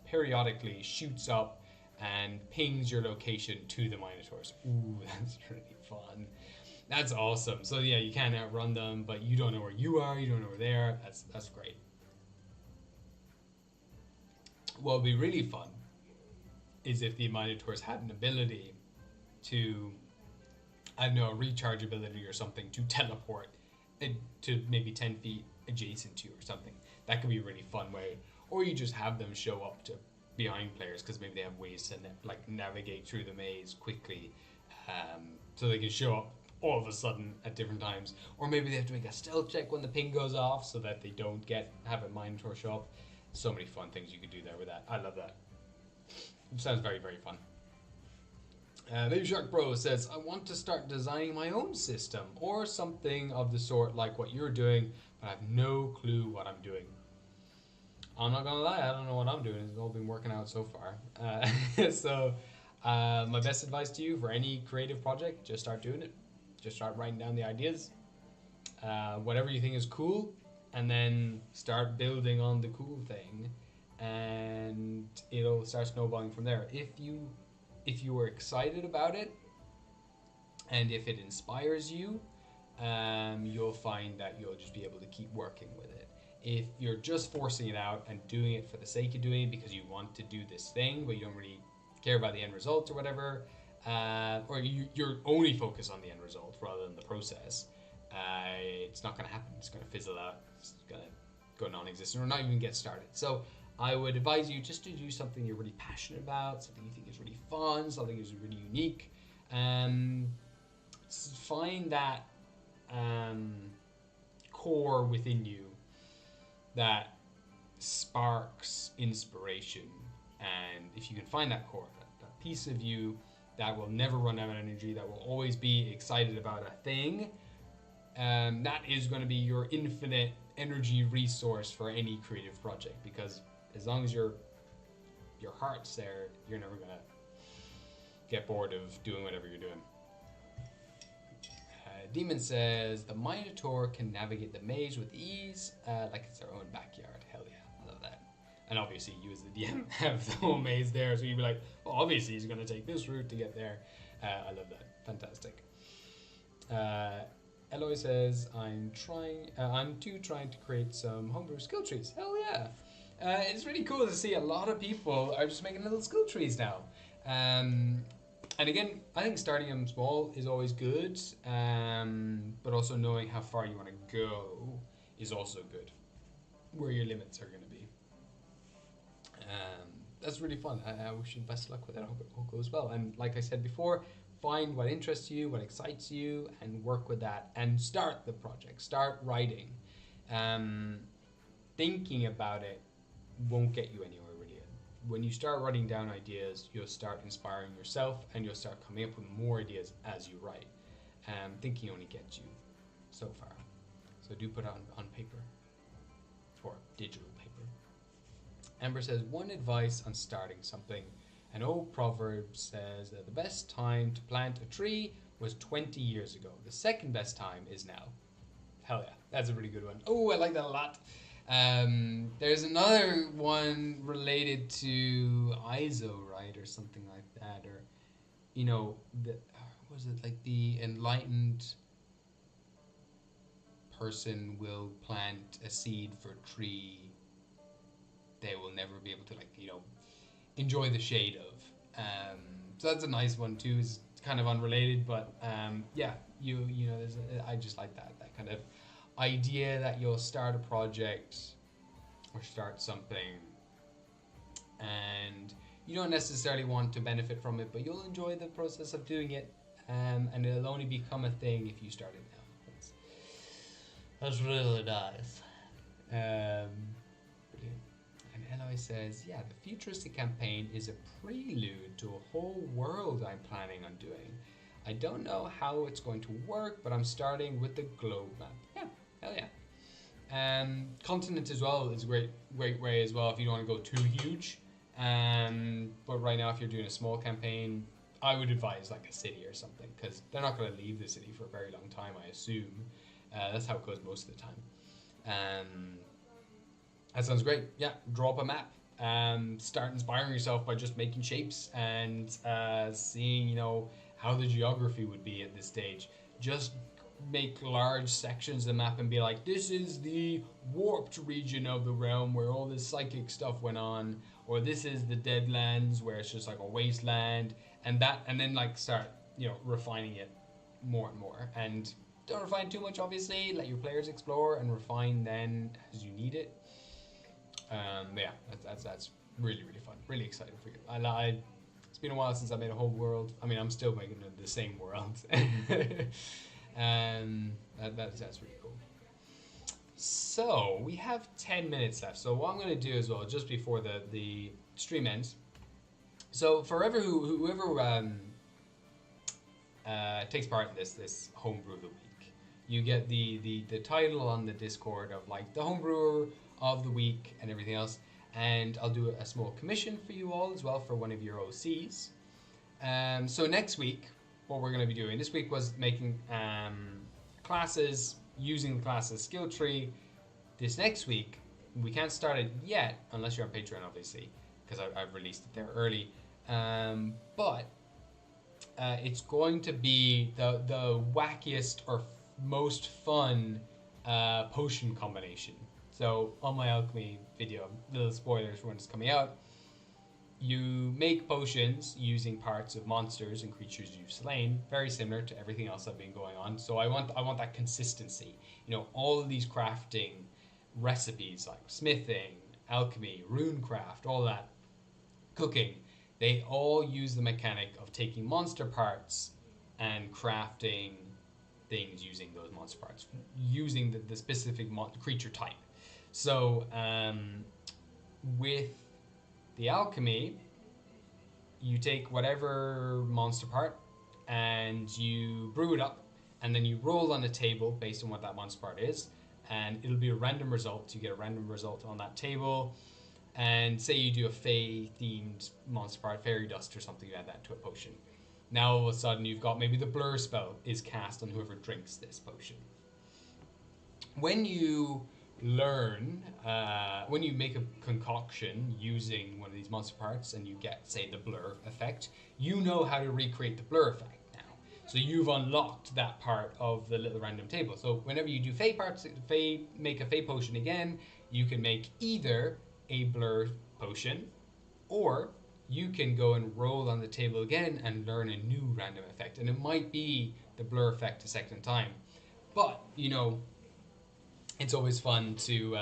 periodically shoots up and pings your location to the minotaurs. Ooh, that's really fun. That's awesome. So yeah, you can't outrun them, but you don't know where you are, you don't know where they are. That's great. What would be really fun is if the minotaurs had an ability to, I don't know, a recharge ability or something to teleport to maybe 10 feet adjacent to you or something. That could be a really fun way. Or you just have them show up to behind players because maybe they have ways to navigate through the maze quickly, so they can show up all of a sudden at different times. Or maybe they have to make a stealth check when the ping goes off so that they don't have a minotaur show up. So many fun things you could do there with that. I love that. It sounds very, very fun. Baby Shark Bro says, I want to start designing my own system or something of the sort like what you're doing, but I have no clue what I'm doing. I'm not gonna lie, I don't know what I'm doing. It's all been working out so far. My best advice to you for any creative project, just start doing it. Just start writing down the ideas. Whatever you think is cool, and then start building on the cool thing, and it'll start snowballing from there. If you were excited about it, and if it inspires you, you'll find that you'll just be able to keep working with it. If you're just forcing it out and doing it for the sake of doing it because you want to do this thing, but you don't really care about the end result or whatever, or you're only focused on the end result rather than the process, it's not going to happen. It's going to fizzle out. It's going to go non-existent or not even get started. So I would advise you just to do something you're really passionate about, something you think is really fun, something is really unique. Find that core within you that sparks inspiration, and if you can find that core, that piece of you that will never run out of energy, that will always be excited about a thing, that is going to be your infinite energy resource for any creative project, because as long as your heart's there, you're never going to get bored of doing whatever you're doing. Demon says, the Minotaur can navigate the maze with ease, like it's their own backyard. Hell yeah, I love that. And obviously you as the DM have the whole maze there, so you'd be like, well, obviously he's going to take this route to get there. I love that. Fantastic. Eloy says, I'm trying to create some homebrew skill trees. Hell yeah. It's really cool to see a lot of people are just making little skill trees now. And again, I think starting them small is always good, but also knowing how far you want to go is also good, where your limits are going to be. That's really fun. I wish you the best of luck with it. I hope it all goes well. And like I said before, find what interests you, what excites you, and work with that. And start the project. Start writing. Thinking about it won't get you anywhere. When you start writing down ideas, you'll start inspiring yourself, and you'll start coming up with more ideas as you write. Thinking only gets you so far. So do put it on paper, or digital paper. Amber says, one advice on starting something. An old proverb says that the best time to plant a tree was 20 years ago. The second best time is now. Hell yeah, that's a really good one. Oh, I like that a lot. There's another one related to ISO, right, or something like that, or was it like the enlightened person will plant a seed for a tree they will never be able to enjoy the shade of. So that's a nice one too. It's kind of unrelated, but yeah, I just like that kind of idea that you'll start a project or start something and you don't necessarily want to benefit from it, but you'll enjoy the process of doing it, and it'll only become a thing if you start it now. That's really nice. Brilliant. And Eloy says, yeah, the futuristic campaign is a prelude to a whole world I'm planning on doing. I don't know how it's going to work, but I'm starting with the globe map. Yeah, hell yeah. Continent as well is a great way as well if you don't want to go too huge. But right now, if you're doing a small campaign, I would advise like a city or something, because they're not going to leave the city for a very long time, I assume. That's how it goes most of the time. That sounds great. Yeah, draw up a map. Start inspiring yourself by just making shapes and seeing, how the geography would be at this stage. Just make large sections of the map and be like, this is the warped region of the realm where all this psychic stuff went on, or this is the Deadlands where it's just like a wasteland, and then like start refining it more and more. And don't refine too much, obviously. Let your players explore and refine then as you need it. Yeah, that's really fun. Really excited for you. It's been a while since I made a whole world. I mean, I'm still making the same world. That's really cool. So we have 10 minutes left. So what I'm going to do as well, just before the stream ends. So forever whoever takes part in this homebrew of the week, you get the title on the Discord of like the homebrewer of the week and everything else. And I'll do a small commission for you all as well for one of your OCs. So next week, what we're going to be doing this week was making classes using the classes skill tree. This next week, we can't start it yet unless you're on Patreon, obviously, because I've released it there early. But it's going to be the wackiest or most fun potion combination. So on my alchemy video, little spoilers for when it's coming out, you make potions using parts of monsters and creatures you've slain, very similar to everything else that's been going on. So I want that consistency. All of these crafting recipes like smithing, alchemy, runecraft, all that, cooking, they all use the mechanic of taking monster parts and crafting things using those monster parts, using the specific creature type. So with the alchemy, you take whatever monster part and you brew it up, and then you roll on a table based on what that monster part is, and it'll be a random result. You get a random result on that table, and say you do a Fae themed monster part, fairy dust or something, you add that to a potion. Now all of a sudden you've got maybe the blur spell is cast on whoever drinks this potion. When you learn, when you make a concoction using one of these monster parts and you get, say, the blur effect, you know how to recreate the blur effect now. So you've unlocked that part of the little random table. So whenever you do Fae parts, make a Fae potion again, you can make either a blur potion, or you can go and roll on the table again and learn a new random effect. And it might be the blur effect a second time. But, it's always fun to,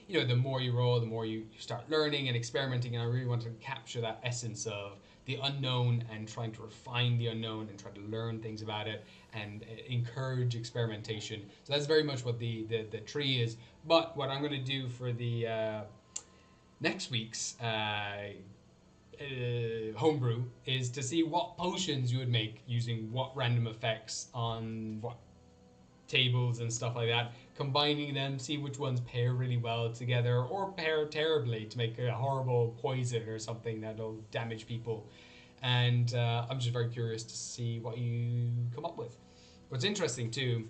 the more you roll, the more you start learning and experimenting, and I really want to capture that essence of the unknown and trying to refine the unknown and try to learn things about it and encourage experimentation. So that's very much what the tree is. But what I'm going to do for the next week's homebrew is to see what potions you would make using what random effects on what tables and stuff like that, combining them, see which ones pair really well together or pair terribly to make a horrible poison or something that'll damage people. And I'm just very curious to see what you come up with. What's interesting too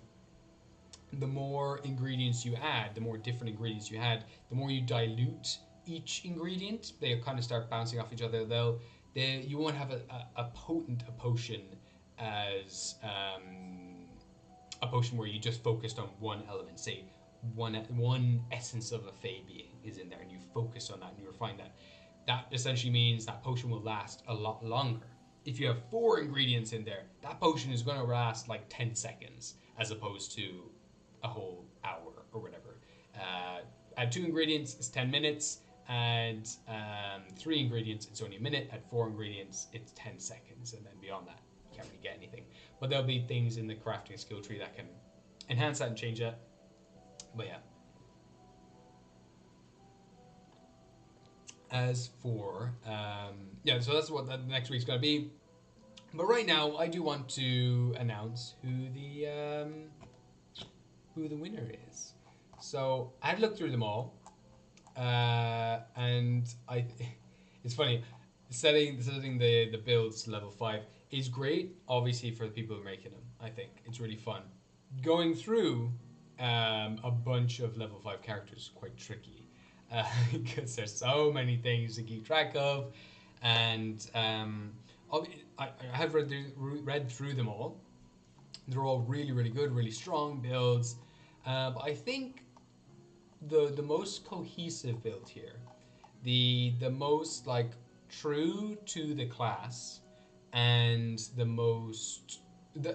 the more ingredients you add, the more different ingredients you add, the more you dilute each ingredient, they kind of start bouncing off each other. You won't have a potent potion as a potion where you just focused on one element. Say one essence of a Fey being is in there, and you focus on that and you refine that. That essentially means that potion will last a lot longer. If you have 4 ingredients in there, that potion is going to last like 10 seconds as opposed to a whole hour or whatever. Add 2 ingredients, it's 10 minutes. Add 3 ingredients, it's only a minute. Add 4 ingredients, it's 10 seconds. And then beyond that, you can't really get anything. But there'll be things in the crafting skill tree that can enhance that and change that. But yeah. As for, yeah, so that's what the next week's going to be. But right now, I do want to announce who the winner is. So I had looked through them all, and it's funny, setting the builds to level 5 is great, obviously, for the people who are making them. I think it's really fun. Going through a bunch of level 5 characters is quite tricky. Because there's so many things to keep track of, and I have read through them all. They're all really, really good, really strong builds. But I think the most cohesive build here, the most like true to the class, and the most,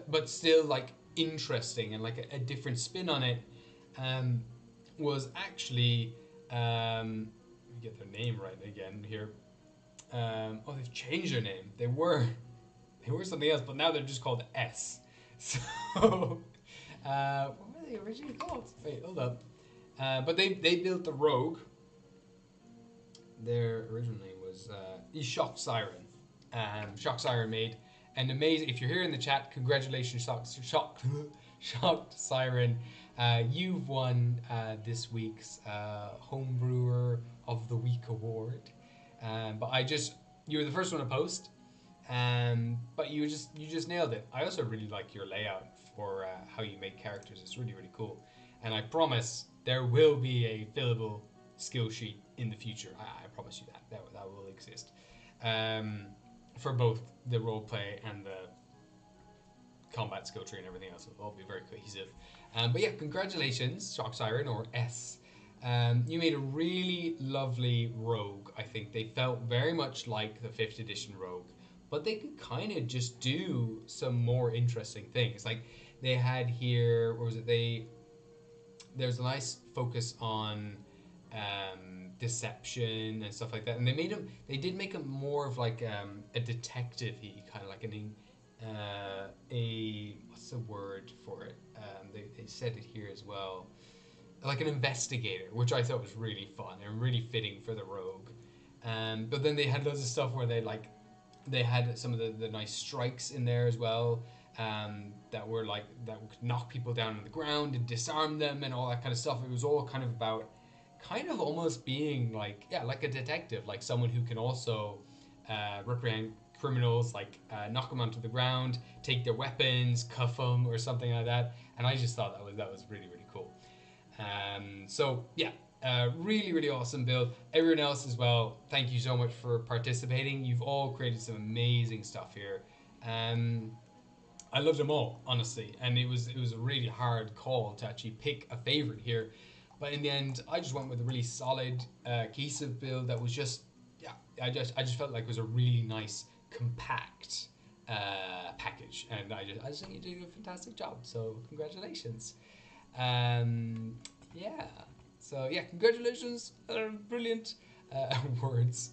but still like interesting and like a different spin on it, was actually. Let me get their name right again here. Oh, they've changed their name. They were something else, but now they're just called S. So, what were they originally called? Wait, hold up. But they built the Rogue. Their original name was Shock Siren. Shock Siren made an amazing. If you're here in the chat, congratulations, Shocked Siren. You've won this week's Homebrewer of the Week award. But you were the first one to post. But you just nailed it. I also really like your layout for how you make characters. It's really, really cool. And I promise there will be a fillable skill sheet in the future. I promise you that will exist. For both the roleplay and the combat skill tree and everything else. It'll all be very cohesive. But yeah, congratulations, Shock Siren, or S. You made a really lovely rogue. I think they felt very much like the 5th edition rogue, but they could kind of just do some more interesting things. Like they had here, what was it? There's a nice focus on deception and stuff like that, and they did make him more of like a detective-y, kind of like what's the word for it? They said it here as well, like an investigator, which I thought was really fun and really fitting for the rogue. But then they had loads of stuff where they had some of the nice strikes in there as well, that would knock people down on the ground and disarm them and all that kind of stuff. It was all kind of about almost being like a detective, like someone who can also represent criminals, like knock them onto the ground, take their weapons, cuff them, or something like that. And I just thought that was really, really cool. So yeah, really, really awesome build. Everyone else as well, thank you so much for participating. You've all created some amazing stuff here. I loved them all, honestly, and it was a really hard call to actually pick a favorite here. But in the end, I just went with a really solid, cohesive build that was just, I just felt like it was a really nice, compact package, and I just think you did a fantastic job. So congratulations. Yeah. So yeah, congratulations. Brilliant awards.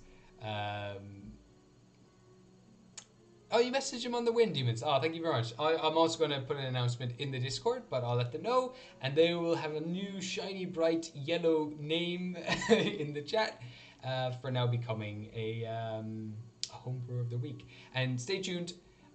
Oh, you messaged him on the Wind Demons. Oh, thank you very much. I'm also going to put an announcement in the Discord, but I'll let them know. And they will have a new shiny, bright yellow name in the chat for now becoming a Homebrew of the Week. And stay tuned.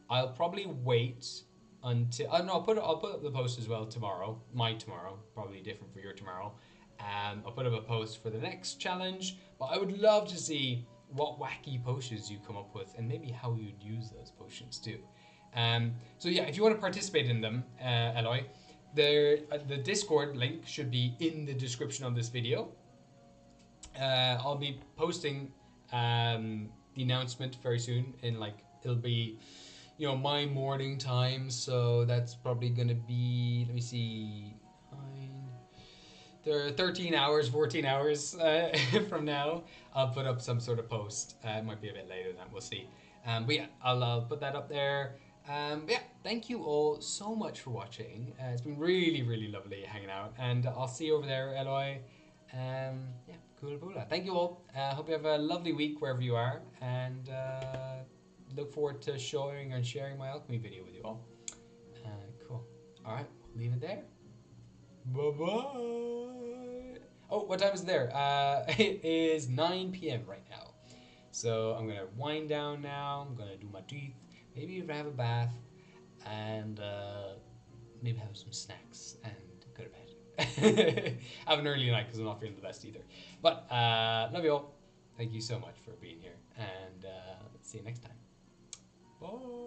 I'll probably wait until... Oh, no, I'll put up the post as well tomorrow. My tomorrow. Probably different for your tomorrow. I'll put up a post for the next challenge. But I would love to see what wacky potions you come up with, and maybe how you'd use those potions too. So yeah, if you want to participate in them, Eloy, the Discord link should be in the description of this video. I'll be posting the announcement very soon. In like, it'll be, you know, my morning time. So that's probably gonna be, let me see, there are 13 hours, 14 hours from now. I'll put up some sort of post. It might be a bit later than that. We'll see. But yeah, I'll put that up there. But yeah, thank you all so much for watching. It's been really, really lovely hanging out. And I'll see you over there, Eloy. Yeah, cool boola. Thank you all. Hope you have a lovely week wherever you are. And look forward to showing and sharing my alchemy video with you all. Cool. All right, we'll leave it there. Bye-bye. Oh, what time is it there? It is 9 p.m. right now. So I'm going to wind down now. I'm going to do my teeth. Maybe have a bath. And maybe have some snacks and go to bed. Have an early night because I'm not feeling the best either. But love you all. Thank you so much for being here. And see you next time. Bye.